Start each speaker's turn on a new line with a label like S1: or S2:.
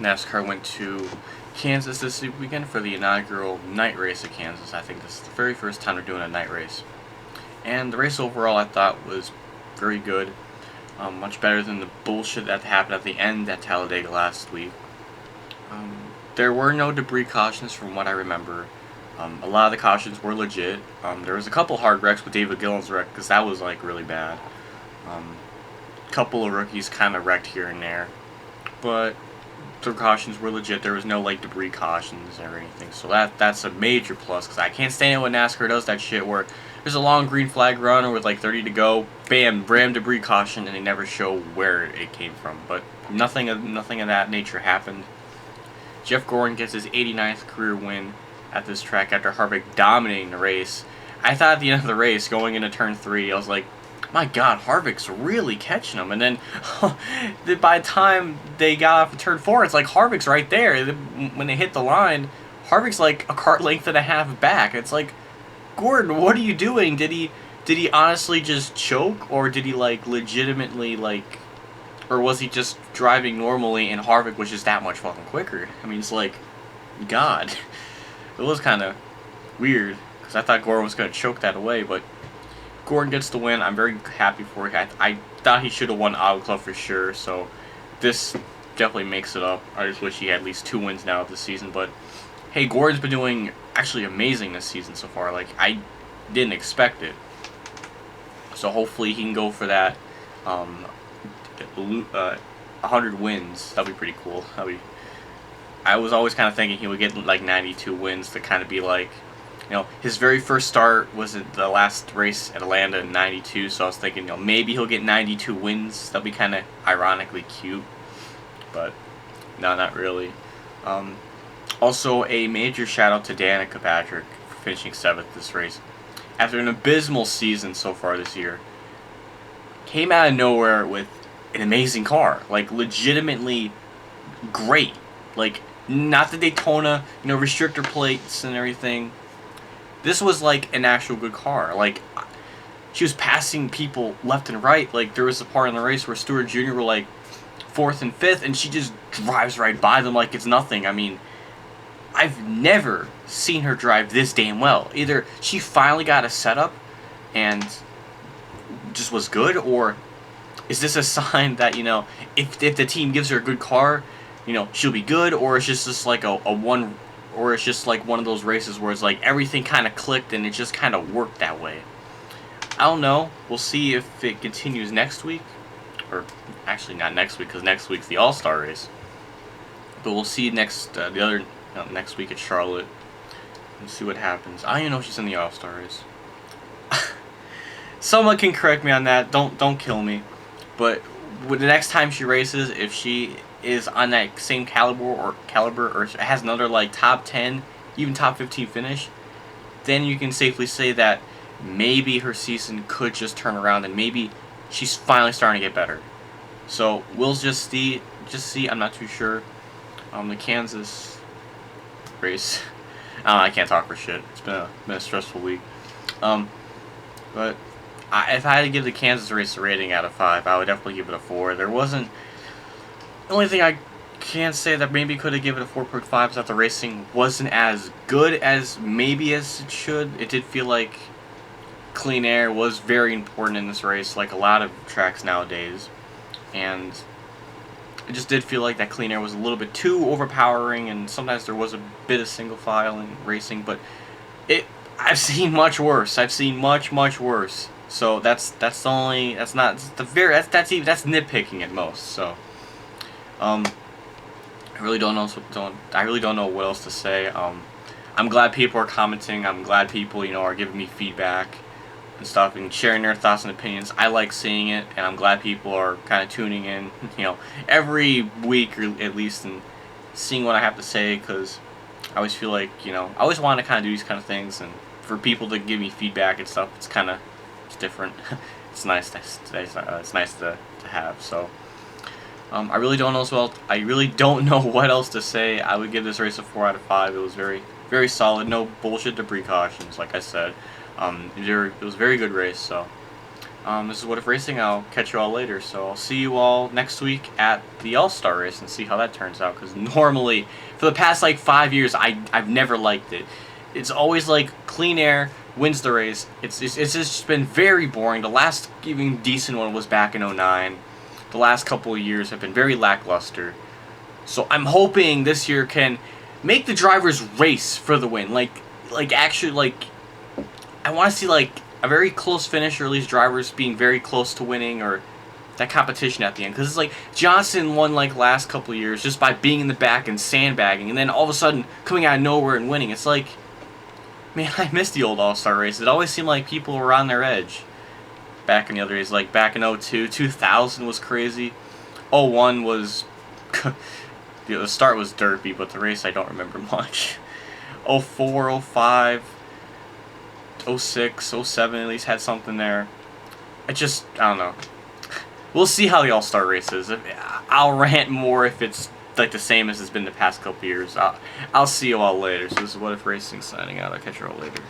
S1: NASCAR went to Kansas this weekend for the inaugural night race at Kansas. I think this is the very first time they're doing a night race. And the race overall I thought was very good. Much better than the bullshit that happened at the end at Talladega last week. There were no debris cautions from what I remember. A lot of the cautions were legit. There was a couple hard wrecks with David Gillen's wreck because that was like really bad. Couple of rookies kind of wrecked here and there, but the cautions were legit. There was no like debris cautions or anything, so that's a major plus. Because I can't stand it when NASCAR does that shit where there's a long green flag run with like 30 to go, bam, debris caution, and they never show where it came from. But nothing of that nature happened. Jeff Gordon gets his 89th career win at this track after Harvick dominating the race. I thought at the end of the race, going into turn 3, I was like, my God, Harvick's really catching him. And then by the time they got off of turn 4, it's like Harvick's right there. When they hit the line, Harvick's like a car length and a half back. It's like, Gordon, what are you doing? Did he honestly just choke, or did he like legitimately like, or was he just driving normally and Harvick was just that much fucking quicker? I mean, it's like, God, it was kind of weird because I thought Gordon was gonna choke that away, but Gordon gets the win. I'm very happy for it. I thought he should have won Auto Club for sure, so this definitely makes it up. I just wish he had at least 2 wins now this season, but hey, Gordon's been doing actually amazing this season so far. Like, I didn't expect it. So hopefully he can go for that 100 wins. That'd be pretty cool. I was always kind of thinking he would get like 92 wins to kind of be like, you know, his very first start was at the last race at Atlanta in 92, so I was thinking, you know, maybe he'll get 92 wins. That'd be kind of ironically cute, but no, not really. Also, a major shout out to Danica Patrick for finishing 7th this race. After an abysmal season so far this year, came out of nowhere with an amazing car, like legitimately great. Like, not the Daytona, you know, restrictor plates and everything. This was like an actual good car. Like, she was passing people left and right. Like, there was a part in the race where Stewart Jr. were like 4th and 5th, and she just drives right by them like it's nothing. I mean, I've never seen her drive this damn well. Either she finally got a setup and just was good, or is this a sign that, you know, if the team gives her a good car, you know, she'll be good, or it's just like a one, or it's just like one of those races where it's like everything kind of clicked and it just kind of worked that way. I don't know. We'll see if it continues next week, or actually not next week because next week's the All-Star race. But we'll see next week at Charlotte and see what happens. I don't even know if she's in the All-Star race. Someone can correct me on that. Don't kill me. But the next time she races, if she is on that same caliber or has another like top 10, even top 15 finish, then you can safely say that maybe her season could just turn around and maybe she's finally starting to get better. So we'll just see. I'm not too sure. The Kansas race. I can't talk for shit. It's been a stressful week. But if I had to give the Kansas race a rating out of 5, I would definitely give it a 4. There wasn't. The only thing I can say that maybe could have given it a 4.5 is that the racing wasn't as good as maybe as it should. It did feel like clean air was very important in this race, like a lot of tracks nowadays. And it just did feel like that clean air was a little bit too overpowering, and sometimes there was a bit of single file in racing, but I've seen much worse. I've seen much worse. So that's nitpicking at most. So I really don't know what else to say. I'm glad people are commenting. I'm glad people, you know, are giving me feedback and stuff and sharing their thoughts and opinions. I like seeing it, and I'm glad people are kind of tuning in, you know, every week or at least, and seeing what I have to say, because I always feel like, you know, I always want to kind of do these kind of things, and for people to give me feedback and stuff, it's different. It's nice to have. So I really don't know what else to say. I would give this race a 4 out of 5. It was very, very solid. No bullshit debris cautions, like I said. It was a very good race. So This is What If Racing. I'll catch you all later. So I'll see you all next week at the All-Star race and see how that turns out. Because normally, for the past like 5 years, I've never liked it. It's always like clean air wins the race. It's just been very boring. The last even decent one was back in '09. The last couple of years have been very lackluster. So I'm hoping this year can make the drivers race for the win. Actually, I want to see like a very close finish, or at least drivers being very close to winning, or that competition at the end. Because it's like Johnson won like last couple of years just by being in the back and sandbagging, and then all of a sudden coming out of nowhere and winning. It's like, man, I miss the old All-Star race. It always seemed like people were on their edge back in the other days. Like back in '02, 2000 was crazy. '01 was the start was derpy, but the race I don't remember much. '04, '05, '06, '07 at least had something there. I don't know. We'll see how the All-Star race is. I'll rant more if it's like the same as it's been the past couple years. I'll see you all later. So this is What If Racing signing out. I'll catch you all later.